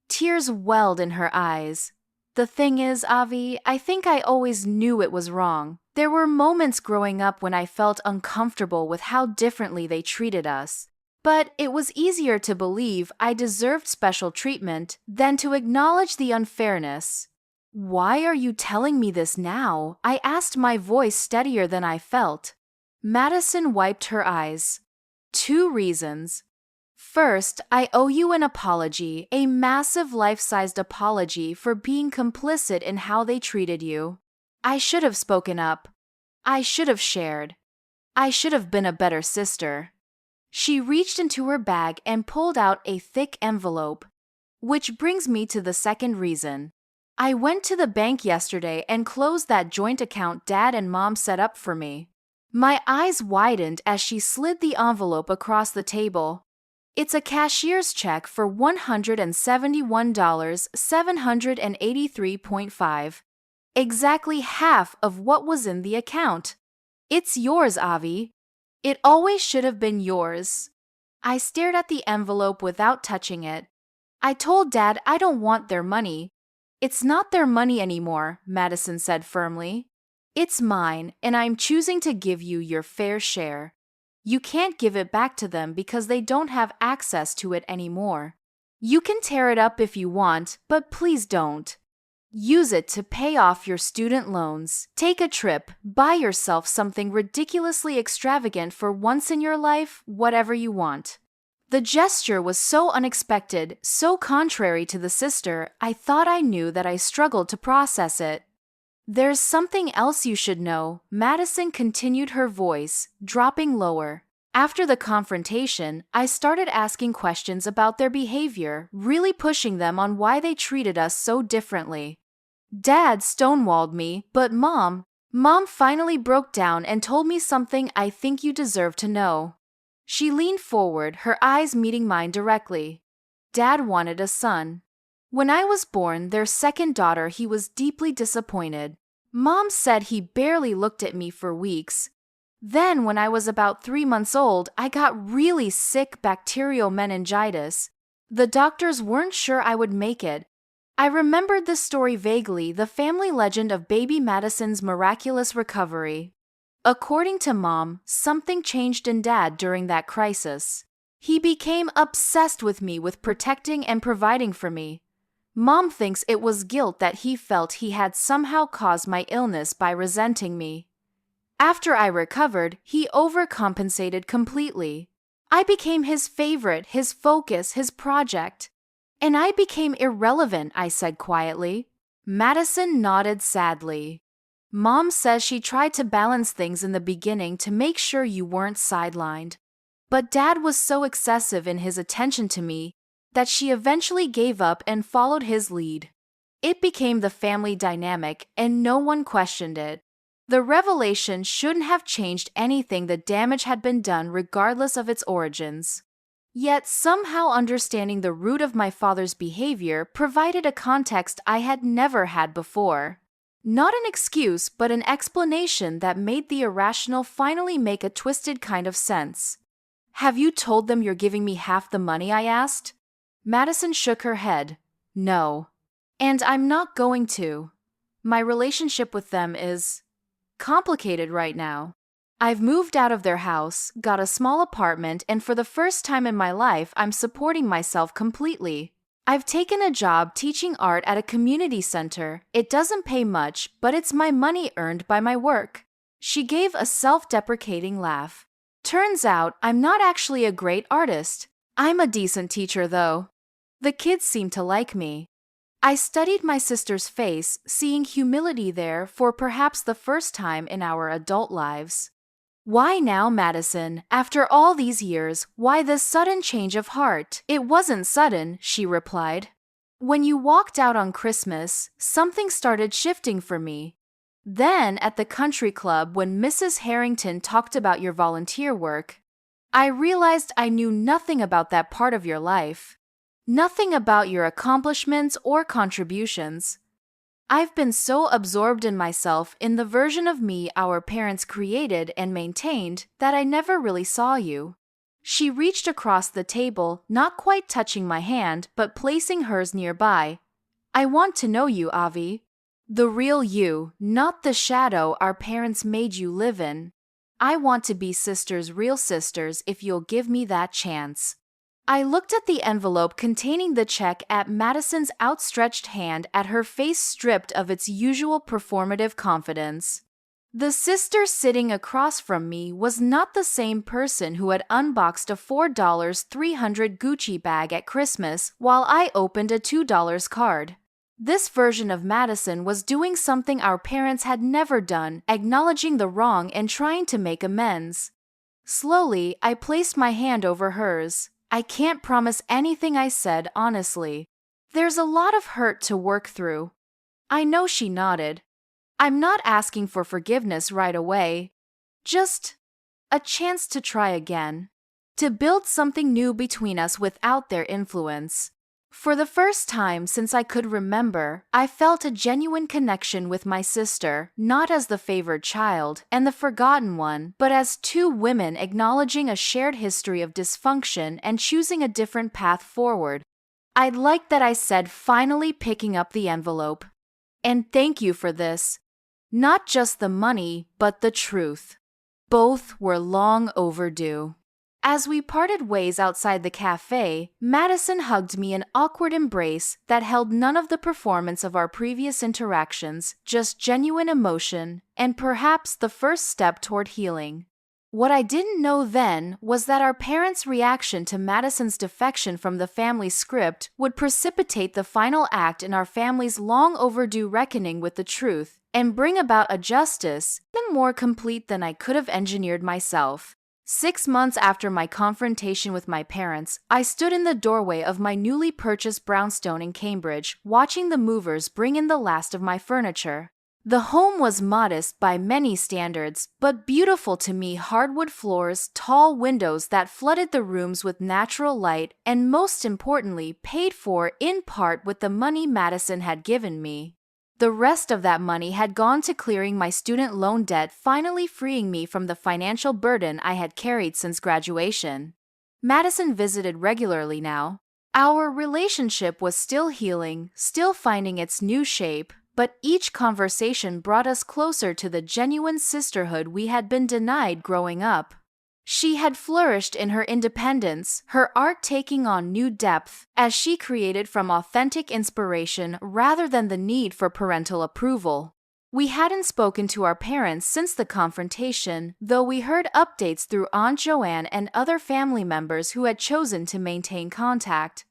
Tears welled in her eyes. "The thing is, Avi, I think I always knew it was wrong. There were moments growing up when I felt uncomfortable with how differently they treated us. But it was easier to believe I deserved special treatment than to acknowledge the unfairness." "Why are you telling me this now?" I asked, my voice steadier than I felt. Madison wiped her eyes. "Two reasons. First, I owe you an apology, a massive life-sized apology for being complicit in how they treated you. I should have spoken up. I should have shared. I should have been a better sister." She reached into her bag and pulled out a thick envelope. "Which brings me to the second reason. I went to the bank yesterday and closed that joint account Dad and Mom set up for me." My eyes widened as she slid the envelope across the table. "It's a cashier's check for $171,783.5. Exactly half of what was in the account. It's yours, Avi. It always should have been yours." I stared at the envelope without touching it. "I told Dad I don't want their money." "It's not their money anymore," Madison said firmly. "It's mine, and I'm choosing to give you your fair share. You can't give it back to them because they don't have access to it anymore. You can tear it up if you want, but please don't. Use it to pay off your student loans, take a trip, buy yourself something ridiculously extravagant for once in your life, whatever you want." The gesture was so unexpected, so contrary to the sister, I thought I knew that I struggled to process it. "There's something else you should know," Madison continued, her voice dropping lower. "After the confrontation, I started asking questions about their behavior, really pushing them on why they treated us so differently. Dad stonewalled me, but Mom finally broke down and told me something I think you deserve to know." She leaned forward, her eyes meeting mine directly. "Dad wanted a son. When I was born, their second daughter, he was deeply disappointed. Mom said he barely looked at me for weeks. Then, when I was about 3 months old, I got really sick, bacterial meningitis. The doctors weren't sure I would make it. I remembered the story vaguely, the family legend of baby Madison's miraculous recovery. According to Mom, something changed in Dad during that crisis. He became obsessed with me, with protecting and providing for me. Mom thinks it was guilt that he felt he had somehow caused my illness by resenting me. After I recovered, he overcompensated completely. I became his favorite, his focus, his project. And I became irrelevant, I said quietly. Madison nodded sadly. Mom says she tried to balance things in the beginning to make sure you weren't sidelined. But Dad was so excessive in his attention to me that she eventually gave up and followed his lead. It became the family dynamic, and no one questioned it. The revelation shouldn't have changed anything. The damage had been done regardless of its origins. Yet somehow understanding the root of my father's behavior provided a context I had never had before. Not an excuse, but an explanation that made the irrational finally make a twisted kind of sense. Have you told them you're giving me half the money? I asked. Madison shook her head. No. And I'm not going to. My relationship with them is complicated right now. I've moved out of their house, got a small apartment, and for the first time in my life, I'm supporting myself completely. I've taken a job teaching art at a community center. It doesn't pay much, but it's my money earned by my work. She gave a self-deprecating laugh. Turns out, I'm not actually a great artist. I'm a decent teacher, though. The kids seem to like me. I studied my sister's face, seeing humility there for perhaps the first time in our adult lives. Why now, Madison? After all these years, why this sudden change of heart? It wasn't sudden, she replied. When you walked out on Christmas, something started shifting for me. Then, at the country club, when Mrs. Harrington talked about your volunteer work, I realized I knew nothing about that part of your life. Nothing about your accomplishments or contributions. I've been so absorbed in myself, in the version of me our parents created and maintained, that I never really saw you. She reached across the table, not quite touching my hand, but placing hers nearby. I want to know you, Avi. The real you, not the shadow our parents made you live in. I want to be sisters, real sisters, if you'll give me that chance. I looked at the envelope containing the check, at Madison's outstretched hand, at her face stripped of its usual performative confidence. The sister sitting across from me was not the same person who had unboxed a $4.300 Gucci bag at Christmas while I opened a $2 card. This version of Madison was doing something our parents had never done, acknowledging the wrong and trying to make amends. Slowly, I placed my hand over hers. I can't promise anything, I said honestly. There's a lot of hurt to work through. I know, she nodded. I'm not asking for forgiveness right away. Just a chance to try again. To build something new between us without their influence. For the first time since I could remember, I felt a genuine connection with my sister, not as the favored child and the forgotten one, but as two women acknowledging a shared history of dysfunction and choosing a different path forward. I'd like that, I said, finally picking up the envelope. And thank you for this. Not just the money, but the truth. Both were long overdue. As we parted ways outside the cafe, Madison hugged me, an awkward embrace that held none of the performance of our previous interactions, just genuine emotion, and perhaps the first step toward healing. What I didn't know then was that our parents' reaction to Madison's defection from the family script would precipitate the final act in our family's long overdue reckoning with the truth and bring about a justice even more complete than I could have engineered myself. 6 months after my confrontation with my parents, I stood in the doorway of my newly purchased brownstone in Cambridge, watching the movers bring in the last of my furniture. The home was modest by many standards, but beautiful to me. Hardwood floors, tall windows that flooded the rooms with natural light, and most importantly, paid for in part with the money Madison had given me. The rest of that money had gone to clearing my student loan debt, finally freeing me from the financial burden I had carried since graduation. Madison visited regularly now. Our relationship was still healing, still finding its new shape, but each conversation brought us closer to the genuine sisterhood we had been denied growing up. She had flourished in her independence, her art taking on new depth as she created from authentic inspiration rather than the need for parental approval. We hadn't spoken to our parents since the confrontation, though we heard updates through Aunt Joanne and other family members who had chosen to maintain contact.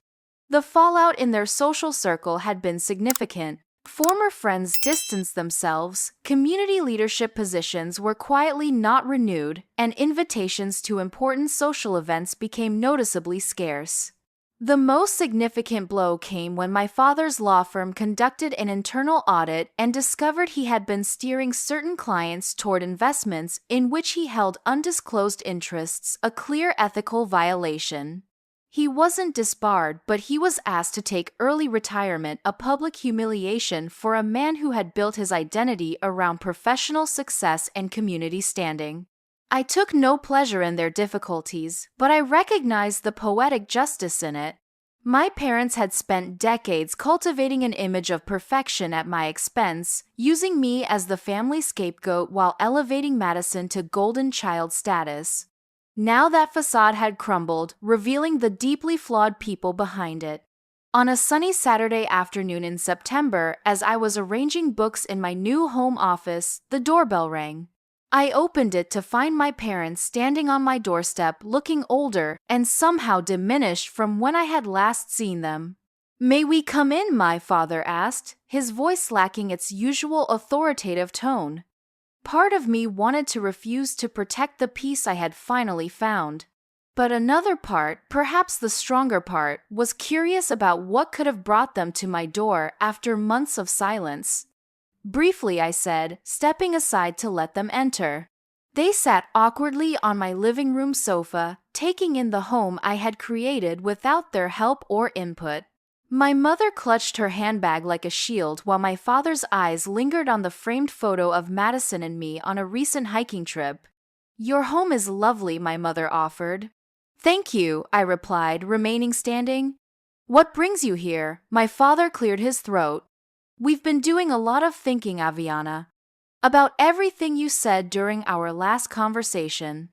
The fallout in their social circle had been significant. Former friends distanced themselves, community leadership positions were quietly not renewed, and invitations to important social events became noticeably scarce. The most significant blow came when my father's law firm conducted an internal audit and discovered he had been steering certain clients toward investments in which he held undisclosed interests, a clear ethical violation. He wasn't disbarred, but he was asked to take early retirement, a public humiliation for a man who had built his identity around professional success and community standing. I took no pleasure in their difficulties, but I recognized the poetic justice in it. My parents had spent decades cultivating an image of perfection at my expense, using me as the family scapegoat while elevating Madison to golden child status. Now that facade had crumbled, revealing the deeply flawed people behind it. On a sunny Saturday afternoon in September, as I was arranging books in my new home office, the doorbell rang. I opened it to find my parents standing on my doorstep, looking older and somehow diminished from when I had last seen them. "May we come in?" my father asked, his voice lacking its usual authoritative tone. Part of me wanted to refuse to protect the peace I had finally found. But another part, perhaps the stronger part, was curious about what could have brought them to my door after months of silence. "Briefly," I said, stepping aside to let them enter. They sat awkwardly on my living room sofa, taking in the home I had created without their help or input. My mother clutched her handbag like a shield while my father's eyes lingered on the framed photo of Madison and me on a recent hiking trip. "Your home is lovely," my mother offered. "Thank you," I replied, remaining standing. "What brings you here?" My father cleared his throat. "We've been doing a lot of thinking, Aviana. About everything you said during our last conversation.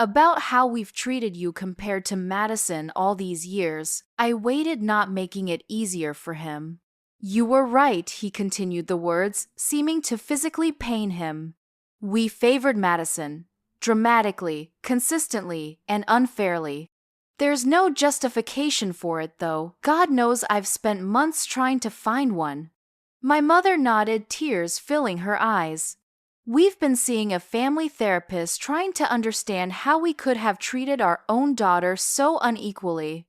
About how we've treated you compared to Madison all these years." I waited, not making it easier for him. "You were right," he continued the words, seeming to physically pain him. "We favored Madison. Dramatically, consistently, and unfairly. There's no justification for it, though. God knows I've spent months trying to find one." My mother nodded, tears filling her eyes. "We've been seeing a family therapist trying to understand how we could have treated our own daughter so unequally.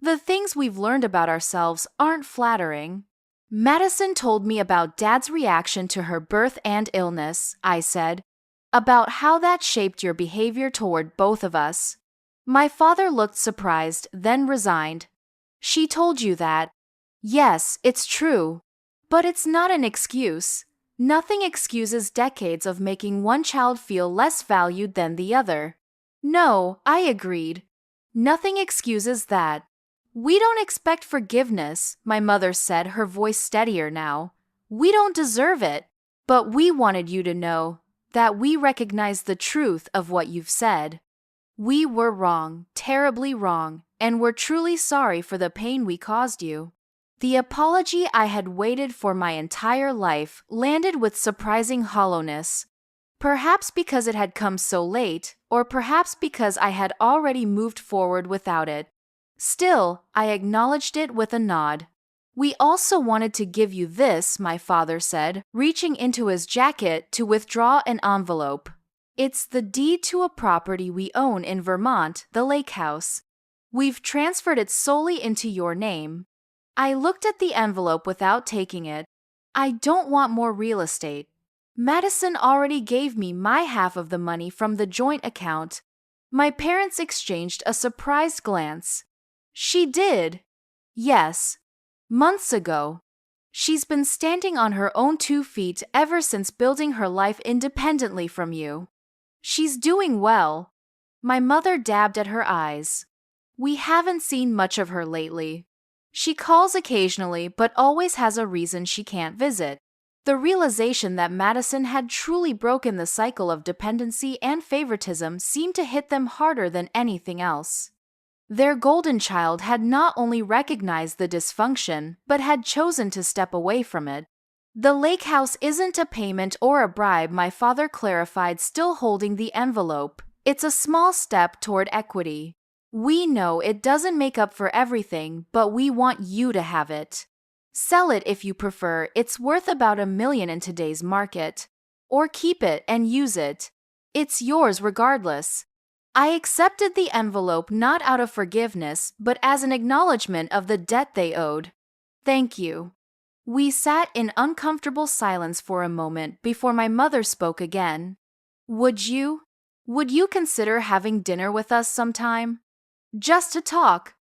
The things we've learned about ourselves aren't flattering." "Madison told me about Dad's reaction to her birth and illness," I said. "About how that shaped your behavior toward both of us." My father looked surprised, then resigned. "She told you that?" "Yes, it's true. But it's not an excuse. Nothing excuses decades of making one child feel less valued than the other." "No," I agreed. "Nothing excuses that." "We don't expect forgiveness," my mother said, her voice steadier now. "We don't deserve it. But we wanted you to know that we recognize the truth of what you've said. We were wrong, terribly wrong, and we're truly sorry for the pain we caused you." The apology I had waited for my entire life landed with surprising hollowness. Perhaps because it had come so late, or perhaps because I had already moved forward without it. Still, I acknowledged it with a nod. "We also wanted to give you this," my father said, reaching into his jacket to withdraw an envelope. "It's the deed to a property we own in Vermont, the lake house. We've transferred it solely into your name." I looked at the envelope without taking it. "I don't want more real estate. Madison already gave me my half of the money from the joint account." My parents exchanged a surprised glance. "She did?" "Yes. Months ago. She's been standing on her own 2 feet ever since, building her life independently from you. She's doing well." My mother dabbed at her eyes. "We haven't seen much of her lately. She calls occasionally, but always has a reason she can't visit." The realization that Madison had truly broken the cycle of dependency and favoritism seemed to hit them harder than anything else. Their golden child had not only recognized the dysfunction, but had chosen to step away from it. The lake house isn't a payment or a bribe, my father clarified, still holding the envelope. It's a small step toward equity. We know it doesn't make up for everything, but we want you to have it. Sell it if you prefer, it's worth about $1 million in today's market. Or keep it and use it. It's yours regardless. I accepted the envelope not out of forgiveness, but as an acknowledgement of the debt they owed. Thank you. We sat in uncomfortable silence for a moment before my mother spoke again. Would you consider having dinner with us sometime? Just to talk.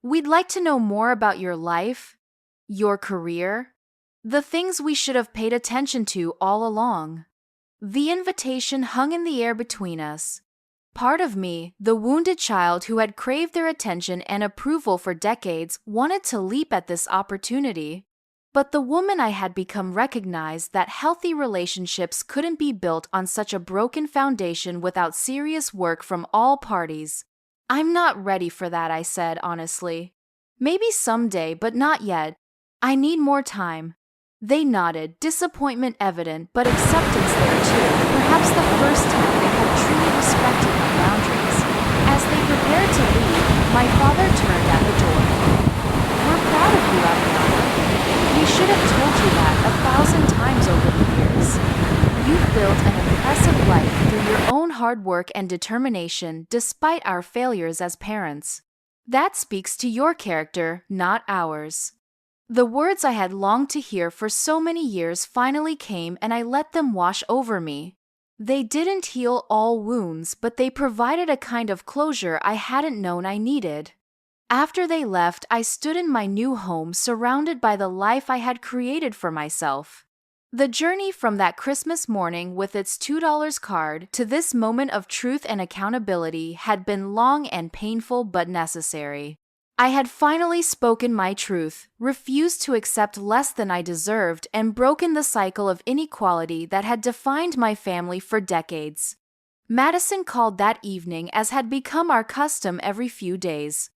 We'd like to know more about your life, your career, the things we should have paid attention to all along. The invitation hung in the air between us. Part of me, the wounded child who had craved their attention and approval for decades, wanted to leap at this opportunity. But the woman I had become recognized that healthy relationships couldn't be built on such a broken foundation without serious work from all parties. I'm not ready for that, I said honestly. Maybe someday, but not yet. I need more time. They nodded, disappointment evident, but acceptance there too, perhaps the first time they had truly respected my boundaries. As they prepared to leave, my father turned at the door. We're proud of you, Aviana. We should have told you that 1,000 times over the years. You've built an impressive life through your own hard work and determination despite our failures as parents. That speaks to your character, not ours. The words I had longed to hear for so many years finally came, and I let them wash over me. They didn't heal all wounds, but they provided a kind of closure I hadn't known I needed. After they left, I stood in my new home surrounded by the life I had created for myself. The journey from that Christmas morning with its $2 card to this moment of truth and accountability had been long and painful but necessary. I had finally spoken my truth, refused to accept less than I deserved, and broken the cycle of inequality that had defined my family for decades. Madison called that evening, as had become our custom every few days.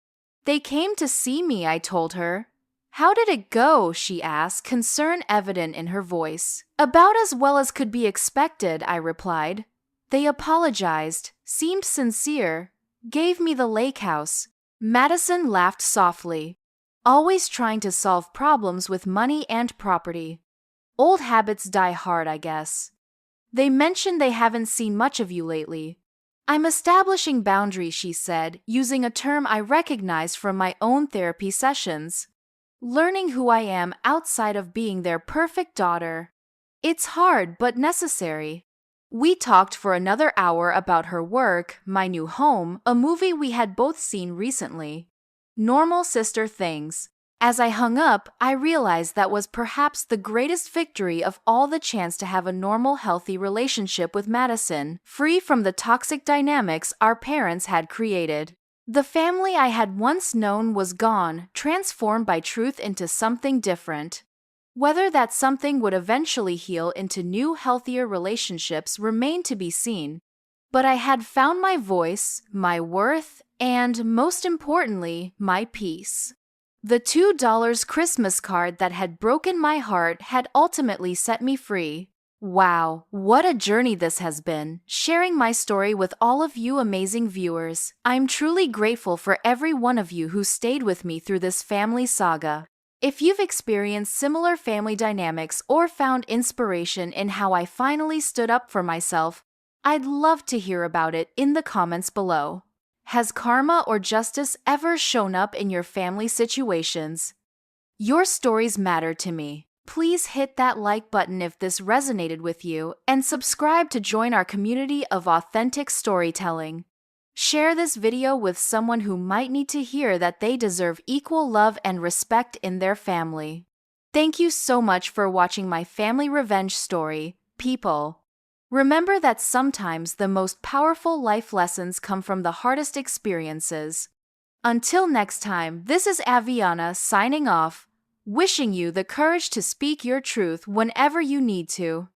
They came to see me, I told her. How did it go? She asked, concern evident in her voice. About as well as could be expected, I replied. They apologized, seemed sincere, gave me the lake house. Madison laughed softly. Always trying to solve problems with money and property. Old habits die hard, I guess. They mentioned they haven't seen much of you lately. I'm establishing boundaries, she said, using a term I recognized from my own therapy sessions. Learning who I am outside of being their perfect daughter. It's hard but necessary. We talked for another hour about her work, my new home, a movie we had both seen recently. Normal sister things. As I hung up, I realized that was perhaps the greatest victory of all, the chance to have a normal, healthy relationship with Madison, free from the toxic dynamics our parents had created. The family I had once known was gone, transformed by truth into something different. Whether that something would eventually heal into new, healthier relationships remained to be seen. But I had found my voice, my worth, and, most importantly, my peace. The $2 Christmas card that had broken my heart had ultimately set me free. Wow, what a journey this has been, sharing my story with all of you amazing viewers. I'm truly grateful for every one of you who stayed with me through this family saga. If you've experienced similar family dynamics or found inspiration in how I finally stood up for myself, I'd love to hear about it in the comments below. Has karma or justice ever shown up in your family situations? Your stories matter to me. Please hit that like button if this resonated with you, and subscribe to join our community of authentic storytelling. Share this video with someone who might need to hear that they deserve equal love and respect in their family. Thank you so much for watching my family revenge story, people. Remember that sometimes the most powerful life lessons come from the hardest experiences. Until next time, this is Aviana signing off, wishing you the courage to speak your truth whenever you need to.